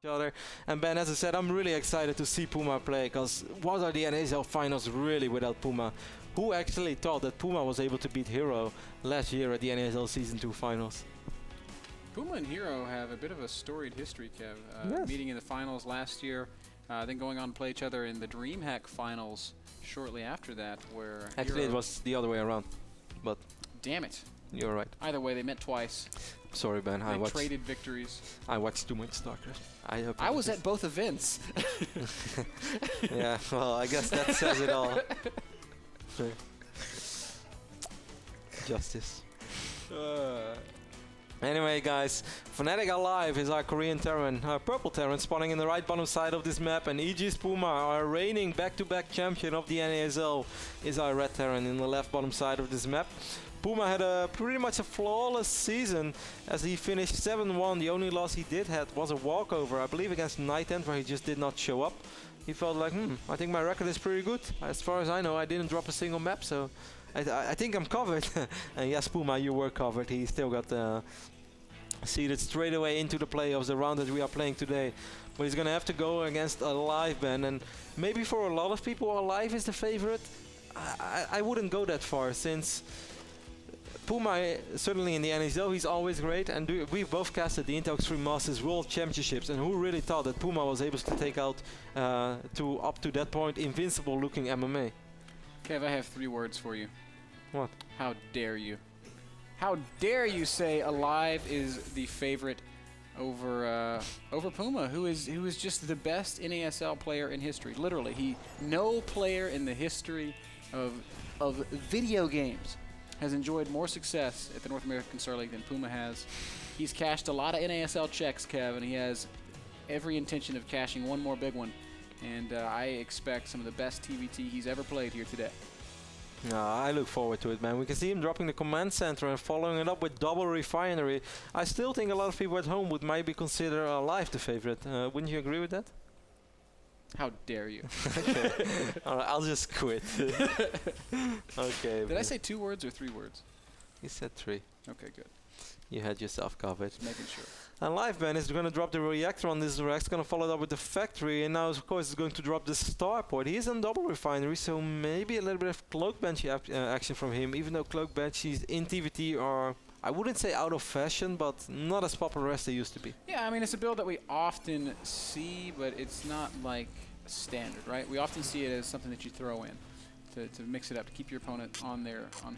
other. And Ben, as I said, I'm really excited to see PuMa play, because what are the NASL finals really without PuMa? Who actually thought that PuMa was able to beat Hero last year at the NASL Season 2 finals? PuMa and Hero have a bit of a storied history, Kev. Yes. Meeting in the finals last year, then going on to play each other in the DreamHack finals shortly after that, where Actually, Hero it was the other way around, but damn it. You're right. Either way, they met twice. Sorry, Ben. They traded victories. I watched too much StarCraft. I was at both events. Yeah, well, I guess that says it all. Justice. Anyway, guys, Fnatic aLive is our Korean Terran, purple Terran, spawning in the right bottom side of this map, and EG's PuMa, our reigning back-to-back champion of the NASL, is our red Terran in the left bottom side of this map. PuMa had pretty much a flawless season as he finished 7-1. The only loss he did have was a walkover, I believe against Night End, where he just did not show up. He felt like, I think my record is pretty good. As far as I know, I didn't drop a single map, so I think I'm covered. And yes, PuMa, you were covered. He still got seeded straight away into the playoffs, the round that we are playing today. But he's going to have to go against aLive, Ben. And maybe for a lot of people, aLive is the favorite. I wouldn't go that far, since PuMa, certainly in the NASL, he's always great, and we both casted the Intel Extreme Masters World Championships, and who really thought that PuMa was able to take out, up to that point, invincible-looking MMA? Kev, I have 3 words for you. What? How dare you? How dare you say aLive is the favorite over PuMa, who is just the best NASL player in history. Literally, no player in the history of video games has enjoyed more success at the North American Star League than PuMa has. He's cashed a lot of NASL checks, Kev, and he has every intention of cashing one more big one. And I expect some of the best TVT he's ever played here today. I look forward to it, man. We can see him dropping the command center and following it up with double refinery. I still think a lot of people at home would maybe consider aLive the favorite. Wouldn't you agree with that? How dare you? Okay. All right, I'll just quit. Okay. Did I say 2 words or 3 words? You said 3. Okay, good. You had yourself covered. Just making sure. aLive, Ben, is going to drop the reactor on this Rex, going to follow it up with the factory, and now, of course, it's going to drop the starport. He is on double refinery, so maybe a little bit of cloak bench action from him, even though cloak benches in TVT are, I wouldn't say out of fashion, but not as popular as they used to be. Yeah, I mean, it's a build that we often see, but it's not like standard, right? We often see it as something that you throw in to mix it up, to keep your opponent on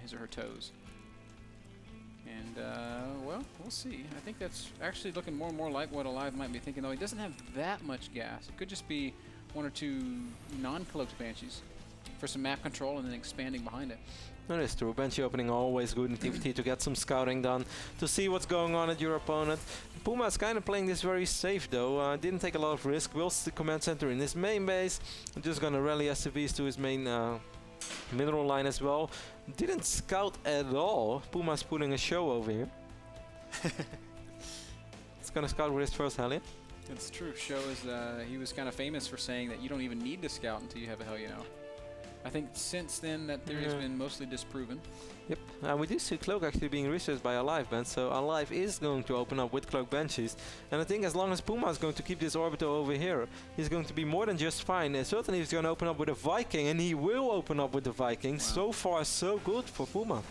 his or her toes. And, well, we'll see. I think that's actually looking more and more like what aLive might be thinking, though. He doesn't have that much gas. It could just be 1 or 2 non-cloaked Banshees for some map control and then expanding behind it. That is true. Banshee opening always good in TVT to get some scouting done, to see what's going on at your opponent. PuMa is kind of playing this very safe, though. Didn't take a lot of risk. Wills the command center in his main base. Just gonna rally SCVs to his main mineral line as well. Didn't scout at all. PuMa's putting a show over here. It's gonna scout with his first Hellion. It's true. Show is he was kind of famous for saying that you don't even need to scout until you have a Hellion out. I think since then that theory has been mostly disproven. Yep, we do see Cloak actually being researched by aLive, Ben, so aLive is going to open up with Cloak Banshees. And I think as long as PuMa is going to keep this orbital over here, he's going to be more than just fine. Certainly he's going to open up with a Viking, and he will open up with the Viking. Wow. So far, so good for PuMa.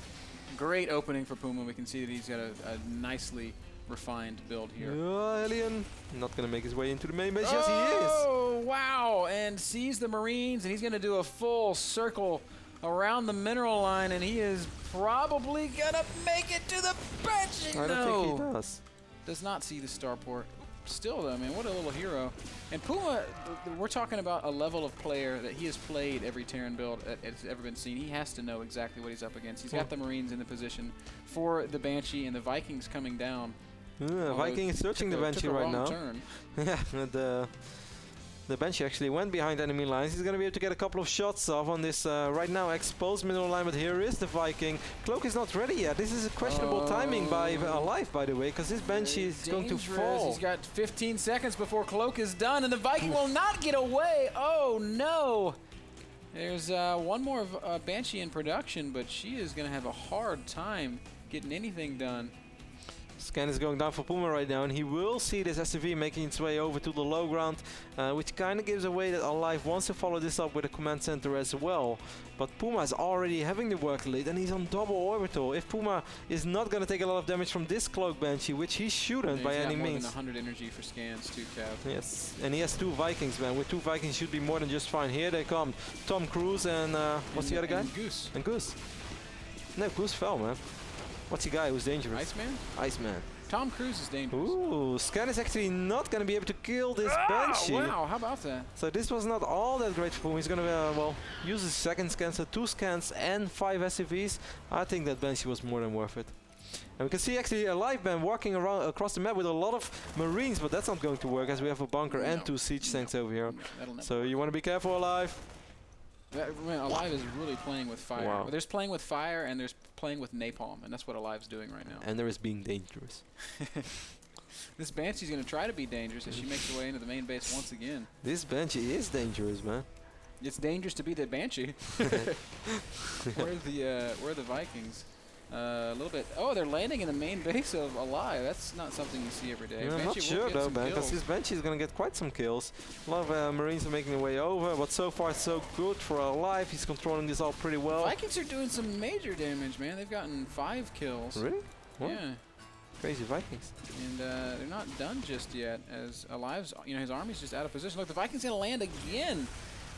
Great opening for PuMa. We can see that he's got a nicely refined build here. Alien, not going to make his way into the main base. Yes, he is. Oh, wow, and sees the Marines, and he's going to do a full circle around the mineral line, and he is probably going to make it to the bench. I don't think he does. Does not see the starport. Still, though, man, what a little hero. And PuMa, we're talking about a level of player that he has played every Terran build that's ever been seen. He has to know exactly what he's up against. He's got the Marines in the position for the Banshee, and the Vikings coming down. Viking is searching the Banshee right now. Yeah, the Banshee actually went behind enemy lines. He's going to be able to get a couple of shots off on this right now exposed mineral line, but here is the Viking. Cloak is not ready yet. This is a questionable timing by aLive, by the way, because this Banshee is going to fall. He's got 15 seconds before Cloak is done, and the Viking will not get away. Oh, no. There's one more Banshee in production, but she is going to have a hard time getting anything done. Scan is going down for PuMa right now, and he will see this SCV making its way over to the low ground, which kind of gives away that aLive wants to follow this up with a command center as well. But PuMa is already having the work lead, and he's on double orbital. If PuMa is not going to take a lot of damage from this cloak Banshee, which he shouldn't by any means. He's got more than 100 energy for scans too, Cav. Yes, and he has 2 Vikings, man. With 2 Vikings, should be more than just fine. Here they come, Tom Cruise and what's the other guy? Goose. And Goose. No, Goose fell, man. What's the guy who's dangerous? Iceman? Iceman. Tom Cruise is dangerous. Ooh, Scan is actually not going to be able to kill this Banshee. Wow, how about that? So this was not all that great for him. He's going to, well, use his second scan, so 2 scans and 5 SCVs. I think that Banshee was more than worth it. And we can see actually aLive man walking around across the map with a lot of Marines, but that's not going to work as we have a bunker and 2 siege tanks over here. So you want to be careful, aLive. aLive is really playing with fire. Wow. There's playing with fire and there's playing with napalm, and that's what aLive's doing right now. And there is being dangerous. This Banshee's going to try to be dangerous as she makes her way into the main base once again. This Banshee is dangerous, man. It's dangerous to be the Banshee. Where are the Vikings? A little bit. Oh, they're landing in the main base of aLive. That's not something you see every day. Yeah, I'm not sure though, man, because this Banshee is going to get quite some kills. A lot of Marines are making their way over, but so far so good for aLive. He's controlling this all pretty well. The Vikings are doing some major damage, man. They've gotten 5 kills. Really? What? Yeah. Crazy Vikings. And they're not done just yet, as aLive's, his army's just out of position. Look, the Vikings going to land again.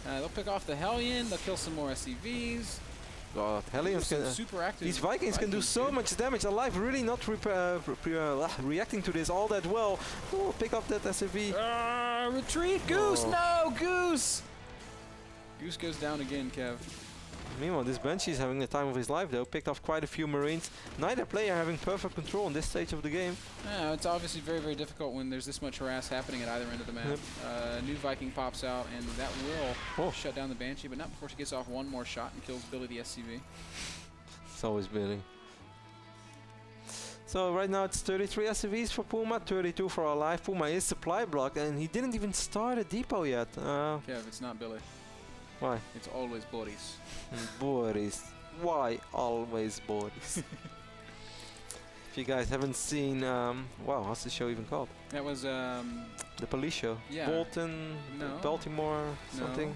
They'll pick off the Hellion. They'll kill some more SCVs. God, Hellions can, super active. These Vikings can do so much damage. aLive really not reacting to this all that well. Oh, pick up that SCV. Retreat, Goose! No, Goose! Goose goes down again, Kev. Meanwhile, this Banshee is having the time of his life, though. Picked off quite a few Marines. Neither player having perfect control on this stage of the game. Yeah, it's obviously very, very difficult when there's this much harass happening at either end of the map. Yep. New Viking pops out, and that will shut down the Banshee, but not before she gets off one more shot and kills Billy the SCV. It's always Billy. So right now it's 33 SCVs for PuMa, 32 for aLive. PuMa is supply blocked, and he didn't even start a depot yet. Kev, it's not Billy. Why? It's always Boris. Boris. Why always Boris? If you guys haven't seen, wow, what's the show even called? That was the police show. Yeah. Bolton, No. Baltimore, something.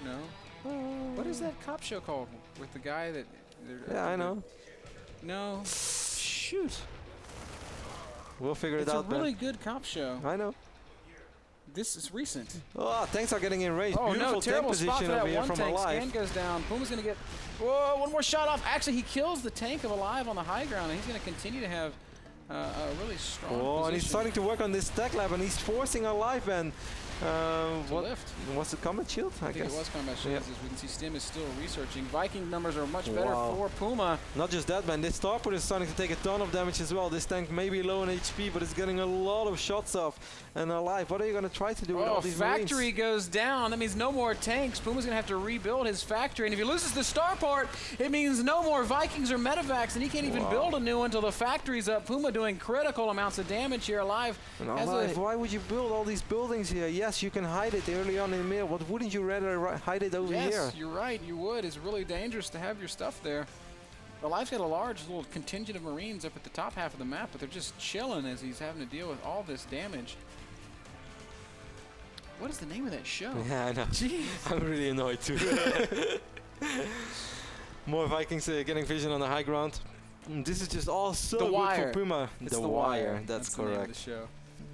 No. What is that cop show called? With the guy that... Yeah, I know. No. Shoot. We'll figure it It's out, a really good cop show. I know. This is recent. Oh, tanks are getting in range. Oh Beautiful no, terrible tank spot position for that over here one from tank. aLive. Scan goes down. PuMa's going to get... Whoa, one more shot off. Actually, he kills the tank of aLive on the high ground, and he's going to continue to have a really strong position. And he's starting to work on this tech lab, and he's forcing aLive, and what lift. Was it combat shield? I think guess it was combat shield. Yep. As we can see, Stim is still researching. Viking numbers are much better Wow. for PuMa. Not just that, man. This starport is starting to take a ton of damage as well. This tank may be low on HP, but it's getting a lot of shots off. And aLive, what are you going to try to do with all these factory Marines? goes down. That means no more tanks. PuMa's going to have to rebuild his factory. And if he loses the starport, it means no more Vikings or medevacs, and he can't even build a new one until the factory's up. PuMa doing critical amounts of damage here. aLive has aLive, why would you build all these buildings here? Yes, you can hide it early on in the middle, but wouldn't you rather hide it over here? Yes, you're right. You would. It's really dangerous to have your stuff there. aLive's got a large little contingent of Marines up at the top half of the map, but they're just chilling as he's having to deal with all this damage. What is the name of that show? Yeah, I know. Jeez. I'm really annoyed too. More Vikings getting vision on the high ground. This is just all so The good Wire. for PuMa. It's The Wire, that's the name of correct. the show.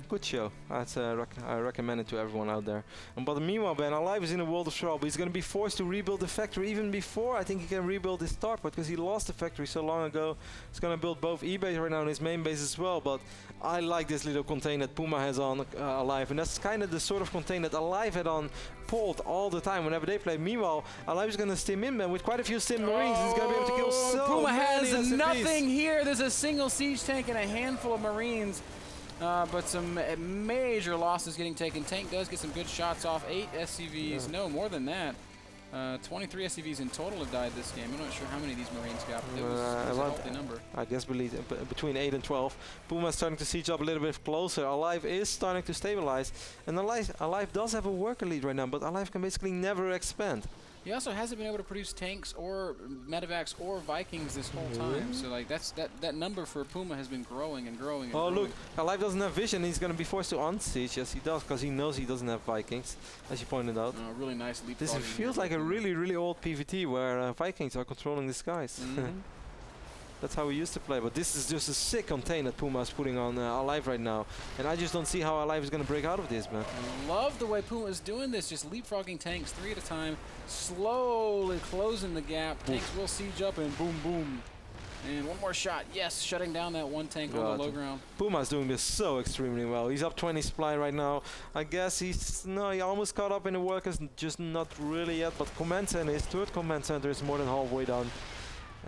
Good show. I recommend it to everyone out there. But meanwhile, Ben, aLive is in a world of trouble. He's going to be forced to rebuild the factory even before I think he can rebuild his starport, because he lost the factory so long ago. He's going to build both E-base right now and his main base as well. But I like this little contain that PuMa has on aLive, and that's kind of the sort of contain that aLive had on Polt all the time whenever they play. Meanwhile, aLive is going to stim in, man, with quite a few stim Marines. He's going to be able to kill so PuMa many has SCVs. nothing here. There's a single siege tank and a handful of Marines. But some major losses getting taken. Tank does get some good shots off. 8 SCVs. No, more than that. 23 SCVs in total have died this game. I'm not sure how many of these Marines got, but it was a healthy number. I guess between 8 and 12. PuMa is starting to siege up a little bit closer. aLive is starting to stabilize. And aLive does have a worker lead right now, but aLive can basically never expand. He also hasn't been able to produce tanks or medevacs or Vikings this whole time. So like that number for PuMa has been growing and growing and growing. Look, aLive doesn't have vision. He's going to be forced to unsiege. Yes, he does, because he knows he doesn't have Vikings, as you pointed out. Really nice leapfrogging. This feels like a really old PvT where Vikings are controlling the skies. That's how we used to play, but this is just a sick contain that PuMa is putting on aLive right now. And I just don't see how aLive is going to break out of this, man. I love the way PuMa is doing this, just leapfrogging tanks 3 at a time, slowly closing the gap. Tanks will siege up and boom, boom. And one more shot, yes, shutting down that one tank on the low ground. PuMa is doing this so extremely well. He's up 20 supply right now. I guess he almost caught up in the workers, just not really yet. But command center, his third command center is more than halfway done.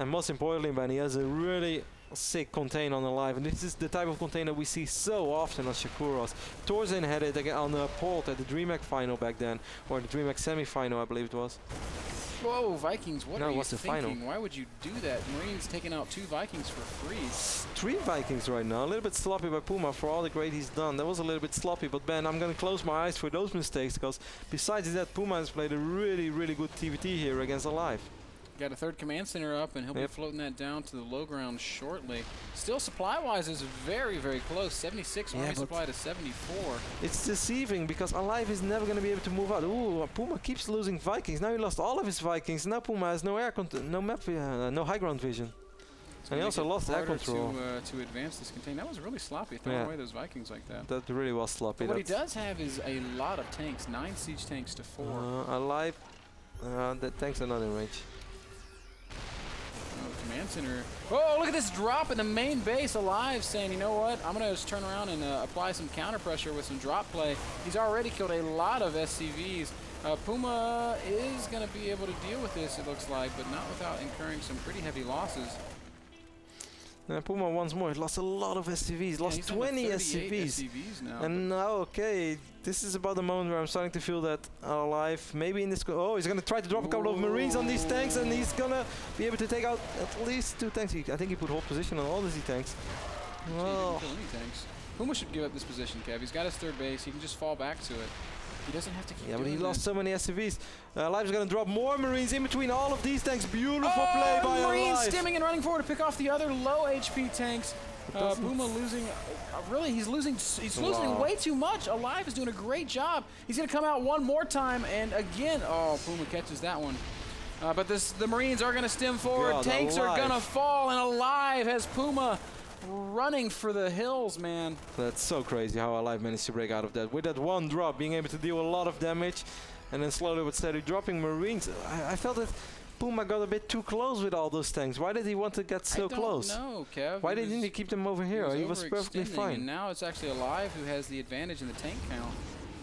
And most importantly, man, he has a really sick contain on aLive. And this is the type of contain that we see so often on Shakuros. Torzin had it again on the Port at the DreamHack final back then. Or the DreamHack semi-final, I believe it was. Whoa, Vikings, what are you thinking? Final. Why would you do that? Marines taking out 2 Vikings for free. 3 Vikings right now. A little bit sloppy by PuMa for all the great he's done. That was a little bit sloppy, but Ben, I'm going to close my eyes for those mistakes, because besides that, PuMa has played a really good TVT here against aLive. Got a third command center up, and he'll be floating that down to the low ground shortly. Still, supply-wise, is very close. 76 army supply to 74. It's deceiving, because aLive is never going to be able to move out. Ooh, PuMa keeps losing Vikings. Now he lost all of his Vikings. Now PuMa has no air no map, no high ground vision. And he also lost air control. To advance this contain. That was really sloppy, throwing away those Vikings like that. That really was sloppy. But what he does have is a lot of tanks. 9 siege tanks to 4. aLive, the tanks are not in range. Command center. Oh, look at this drop in the main base. aLive saying, you know what? I'm going to just turn around and apply some counter pressure with some drop play. He's already killed a lot of SCVs. PuMa is going to be able to deal with this, it looks like, but not without incurring some pretty heavy losses. PuMa once more, he lost a lot of SCVs, lost 20 SCVs. Now. And now, okay, this is about the moment where I'm starting to feel that aLive, maybe in this, he's going to try to drop a couple of Marines on these tanks, and he's going to be able to take out at least 2 tanks. I think he put hold position on all these tanks. Well, he didn't kill any tanks. PuMa should give up this position, Kev. He's got his third base, he can just fall back to it. He doesn't have to keep doing but he lost so many SCVs. aLive's going to drop more Marines in between all of these tanks. Beautiful play by Marines aLive. stimming and running forward to pick off the other low HP tanks. PuMa losing, really, he's losing way too much. aLive is doing a great job. He's going to come out one more time, and again, PuMa catches that one. But the Marines are going to stem forward. Tanks are going to fall, and aLive has PuMa running for the hills, man. That's so crazy how aLive managed to break out of that. With that one drop, being able to deal a lot of damage, and then slowly but steady dropping Marines. I felt that PuMa got a bit too close with all those tanks. Why did he want to get so close? I don't know, Kev. Why didn't he keep them over here? He was perfectly fine. And now it's actually aLive who has the advantage in the tank count.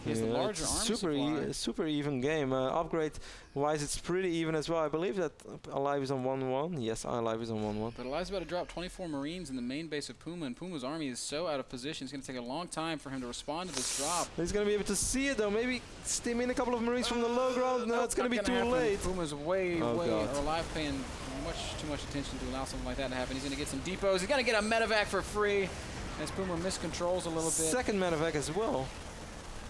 He has the larger army supply. Super even game. Upgrade-wise, it's pretty even as well. I believe that aLive is on 1-1. Yes, aLive is on 1-1. But aLive's about to drop 24 Marines in the main base of PuMa, and PuMa's army is so out of position. It's going to take a long time for him to respond to this drop. He's going to be able to see it, though. Maybe stim in a couple of Marines from the low ground. No, it's going to be too late. PuMa's aLive paying too much attention to allow something like that to happen. He's going to get some depots. He's going to get a medevac for free as PuMa miscontrols a little bit. Second medevac as well.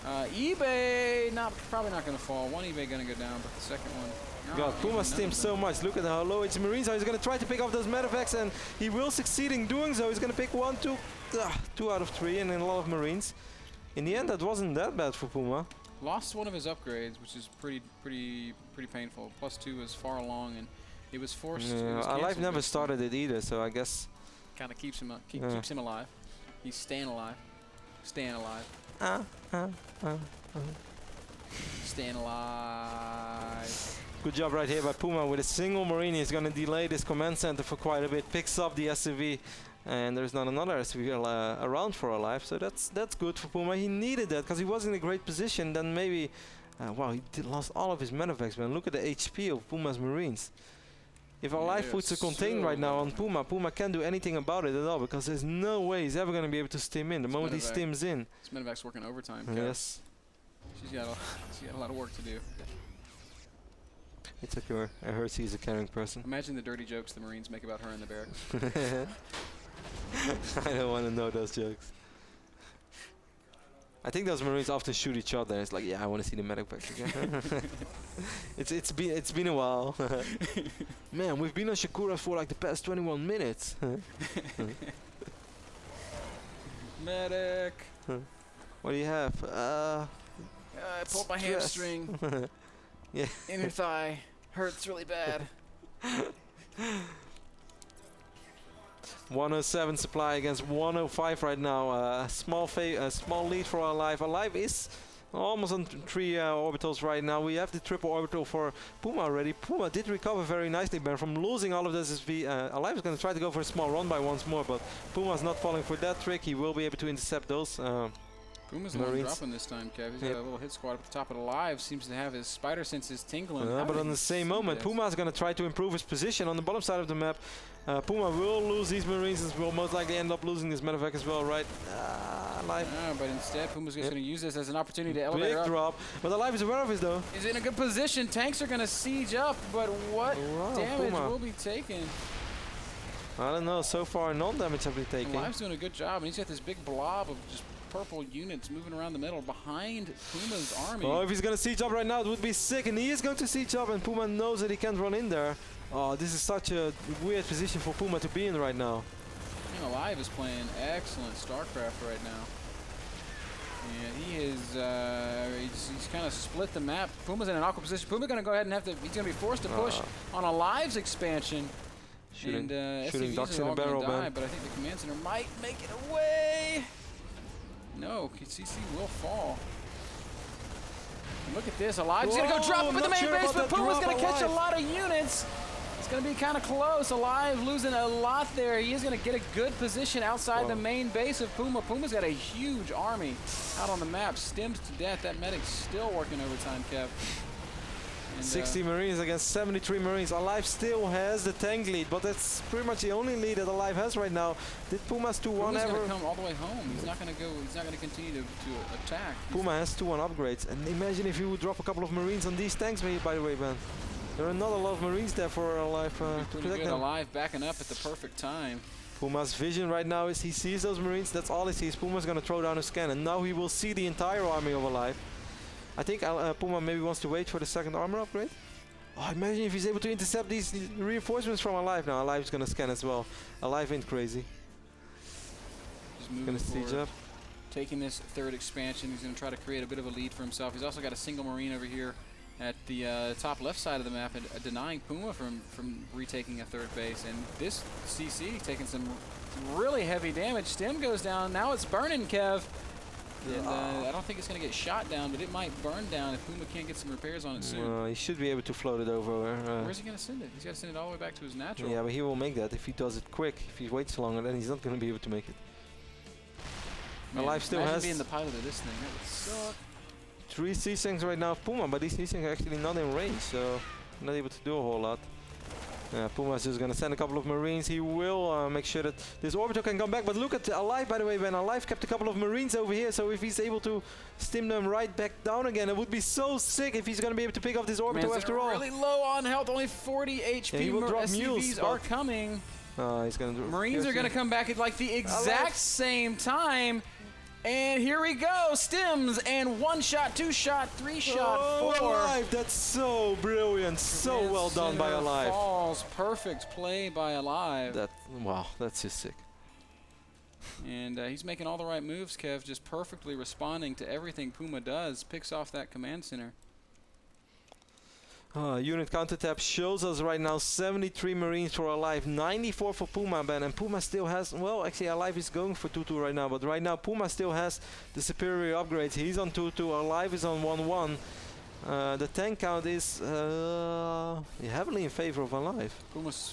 eBay, probably not going to fall. One eBay going to go down, but the second one. PuMa stims so much. Look at how low its Marines are. He's going to try to pick off those medevacs, and he will succeed in doing so. He's going to pick 2 out of 3, and then a lot of Marines. In the end, that wasn't that bad for PuMa. Lost one of his upgrades, which is pretty painful. +2 was far along, and it was forced. aLive never started it either, so I guess kind of keeps him keeps him alive. He's staying alive. Staying alive. Staying alive. Good job right here by PuMa with a single Marine. He's going to delay this command center for quite a bit. Picks up the SCV, and there's not another SCV around for aLive, so that's good for PuMa. He needed that because he was in a great position. Then maybe, wow, he lost all of his medevacs, man. Look at the HP of PuMa's Marines. If aLive puts a contain right now on PuMa can't do anything about it at all, because there's no way he's ever going to be able to stim in the moment he stims in. This medevac's working overtime. Yes. She's got a lot of work to do. It's okay. I heard she's a caring person. Imagine the dirty jokes the Marines make about her in the barracks. I don't want to know those jokes. I think those Marines often shoot each other. It's like, yeah, I want to see the medic packs again. it's been a while. Man, we've been on Shakura for like the past 21 minutes. Medic. What do you have? I pulled my hamstring. Yeah. Inner thigh hurts really bad. 107 supply against 105 right now. Small lead for aLive. aLive is almost on 3 orbitals right now. We have the triple orbital for PuMa already. PuMa did recover very nicely, Ben, from losing all of this SV. aLive is going to try to go for a small run by once more, but PuMa's not falling for that trick. He will be able to intercept those. PuMa's the one dropping this time, Kev. He's got a little hit squad up at the top of the live. Seems to have his spider senses tingling. But on the same moment, PuMa is going to try to improve his position on the bottom side of the map. PuMa will lose these Marines and will most likely end up losing this medevac as well, right? aLive. But instead, PuMa's just going to use this as an opportunity to elevate Big up. drop. But aLive is aware of this, though. He's in a good position. Tanks are going to siege up, but what damage PuMa will be taken? I don't know. So far, non-damage have been taken. aLive's doing a good job, and he's got this big blob of just purple units moving around the middle behind PuMa's army. Oh, if he's going to siege up right now, it would be sick. And he is going to siege up, and PuMa knows that he can't run in there. Oh, this is such a weird position for PuMa to be in right now. And aLive is playing excellent StarCraft right now. And he is, he's kind of split the map. PuMa's in an awkward position. PuMa's going to go ahead and have to, he's going to be forced to push on aLive's expansion. Shooting SCVs ducks are in a all gonna barrel, die, man. but I think the command center might make it away. No, CC will fall. And look at this, aLive's gonna go drop up in the main base, but PuMa's gonna catch a lot of units. It's gonna be kind of close. aLive losing a lot there. He is gonna get a good position outside the main base of PuMa. PuMa's got a huge army out on the map, stemmed to death. That medic's still working overtime, Kev. And 60 Marines against 73 Marines. aLive still has the tank lead, but that's pretty much the only lead that aLive has right now. Did PuMa's 2-1 ever? PuMa's gonna come all the way home. He's not gonna go. He's not gonna continue to attack. PuMa has 2-1 upgrades, and imagine if you would drop a couple of Marines on these tanks. By the way, Ben, there are not a lot of Marines there for aLive to protect them. aLive backing up at the perfect time. PuMa's vision right now is he sees those Marines. That's all he sees. PuMa's gonna throw down a scan, and now he will see the entire army of aLive. I think PuMa maybe wants to wait for the second armor upgrade. Oh, imagine if he's able to intercept these reinforcements from aLive. Now aLive's gonna scan as well. aLive ain't crazy. Just moving Gonna siege forward, up. taking this third expansion. He's gonna try to create a bit of a lead for himself. He's also got a single Marine over here at the top left side of the map, and denying PuMa from retaking a third base. And this CC taking some really heavy damage. Stem goes down. Now it's burning, Kev. And I don't think it's going to get shot down, but it might burn down if PuMa can't get some repairs on it soon. He should be able to float it over. Where's he going to send it? He's got to send it all the way back to his natural. Yeah, but he will make that if he does it quick. If he waits longer, then he's not going to be able to make it. aLive still has being the pilot of this thing. That would suck. 3 C-Sinks right now of PuMa, but these C-Sinks are actually not in range, so not able to do a whole lot. PuMa's just going to send a couple of Marines. He will make sure that this orbital can come back. But look at aLive, by the way, when aLive kept a couple of Marines over here. So if he's able to stim them right back down again, it would be so sick if he's going to be able to pick up this orbital after all. Really low on health, only 40 HP. Yeah, he will drop SCVs are coming. He's going to do Marines are going to come back at like the exact same time. And here we go, stims, and 1 shot, 2 shot, 3 shot, 4. aLive, that's so brilliant, so well done by aLive. Falls, perfect play by aLive. Wow, that's just sick. And he's making all the right moves, Kev, just perfectly responding to everything PuMa does. Picks off that command center. Unit counter tab shows us right now 73 Marines for aLive, 94 for PuMa, Ben, and PuMa still has, well, actually aLive is going for 2-2 right now, but right now PuMa still has the superior upgrades. He's on 2-2, aLive is on 1-1. The tank count is heavily in favor of aLive. PuMa's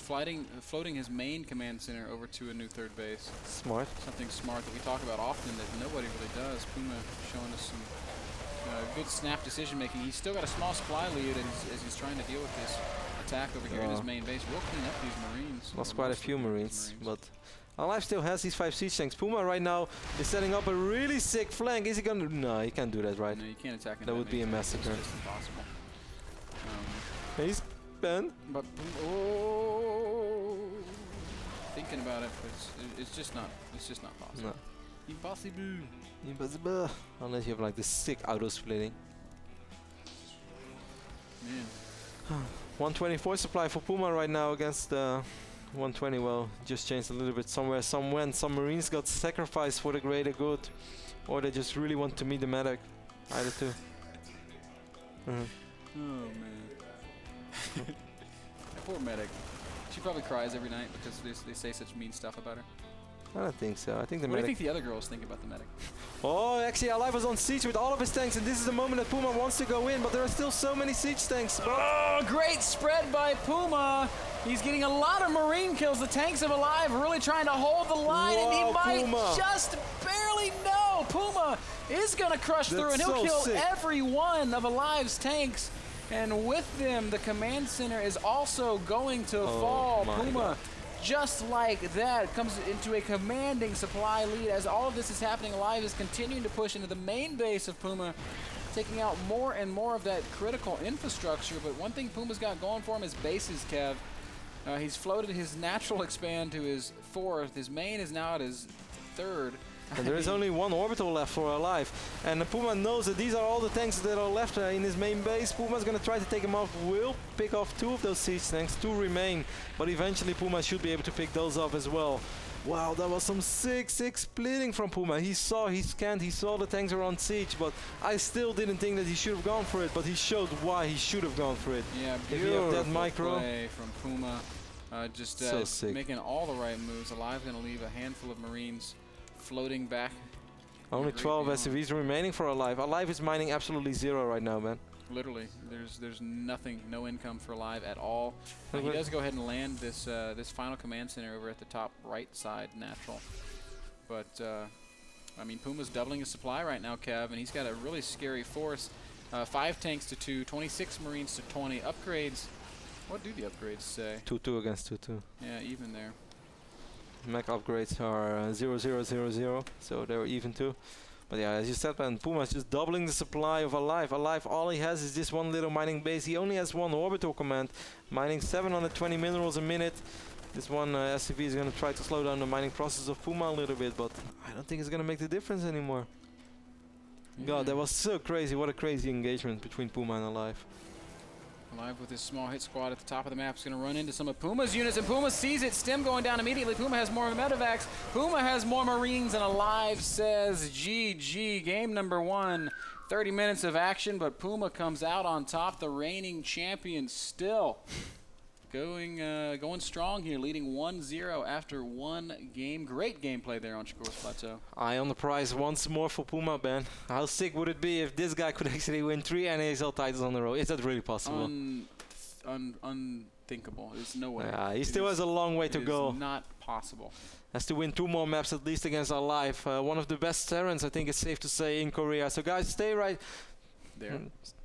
floating his main command center over to a new third base. Smart. Something smart that we talk about often that nobody really does. PuMa showing us some good snap decision making. He's still got a small supply lead as he's trying to deal with this attack over here in his main base. We'll clean up these Marines. Lost quite a few Marines, but aLive still has these 5 siege tanks. PuMa right now is setting up a really sick flank. Is he gonna? No, he can't do that, right? No, you can't attack him. That would be a massacre. It's just impossible. He's Ben. But thinking about it, but it's just not possible. No. Impossible. Impossible. Unless you have like this sick auto splitting. Man. 124 supply for PuMa right now against 120. Well, just changed a little bit somewhere, somewhen. Some Marines got sacrificed for the greater good, or they just really want to meet the medic. Either two. Oh man. That poor medic. She probably cries every night because they say such mean stuff about her. I don't think so. I think the What do you medic. think the other girls think about the medic? Oh, actually, aLive was on siege with all of his tanks, and this is the moment that PuMa wants to go in, but there are still so many siege tanks. Oh, great spread by PuMa. He's getting a lot of Marine kills. The tanks of aLive really trying to hold the line, and he might PuMa. just barely know. PuMa is going to crush through, and he'll so kill sick. every one of aLive's tanks. And with them, the command center is also going to fall. my PuMa, God. just like that, comes into a commanding supply lead. As all of this is happening, aLive is continuing to push into the main base of PuMa, taking out more and more of that critical infrastructure. But one thing PuMa's got going for him is bases, Kev. He's floated his natural expand to his 4th. His main is now at his 3rd. And there is only one orbital left for aLive. And PuMa knows that these are all the tanks that are left in his main base. PuMa's going to try to take him off. Will pick off 2 of those siege tanks. 2 remain. But eventually PuMa should be able to pick those off as well. Wow, that was some sick splitting from PuMa. He saw, he scanned, he saw the tanks were on siege. But I still didn't think that he should have gone for it. But he showed why he should have gone for it. Yeah, If you have that beautiful micro. play from PuMa. Just So sick. making all the right moves. aLive going to leave a handful of Marines floating back. Only Great 12 beyond. SCVs remaining for aLive. aLive is mining absolutely 0 right now, man. Literally, there's nothing, no income for aLive at all. He Okay. does go ahead and land this this final command center over at the top right side, natural. But I mean, PuMa's doubling his supply right now, Kev, and he's got a really scary force. 5 tanks to 2, 26 Marines to 20. Upgrades. What do the upgrades say? 2-2 against 2-2. Yeah, even there. Mech upgrades are 0-0-0-0, so they're even too. But yeah, as you said, man, PuMa's just doubling the supply of aLive. aLive, all he has is this one little mining base. He only has 1 orbital command, mining 720 minerals a minute. This one SCV is going to try to slow down the mining process of PuMa a little bit, but I don't think it's going to make the difference anymore. God, that was so crazy. What a crazy engagement between PuMa and aLive. aLive with his small hit squad at the top of the map is going to run into some of PuMa's units, and PuMa sees it. Stem going down immediately. PuMa has more medevacs. PuMa has more Marines, and aLive says GG. Game number 1. 30 minutes of action, but PuMa comes out on top. The reigning champion still going strong here, leading 1-0 after 1 game. Great gameplay there on Shakur's Plateau. Eye on the prize once more for PuMa, Ben. How sick would it be if this guy could actually win 3 NASL titles on the row? Is that really possible? Unthinkable. There's no way. Yeah, he still has a long way to go. It's not possible. Has to win 2 more maps at least against aLive. One of the best Terrans, I think it's safe to say, in Korea. So guys, stay right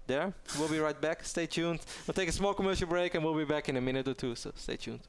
there. We'll be right back. Stay tuned. We'll take a small commercial break and we'll be back in a minute or 2, so stay tuned.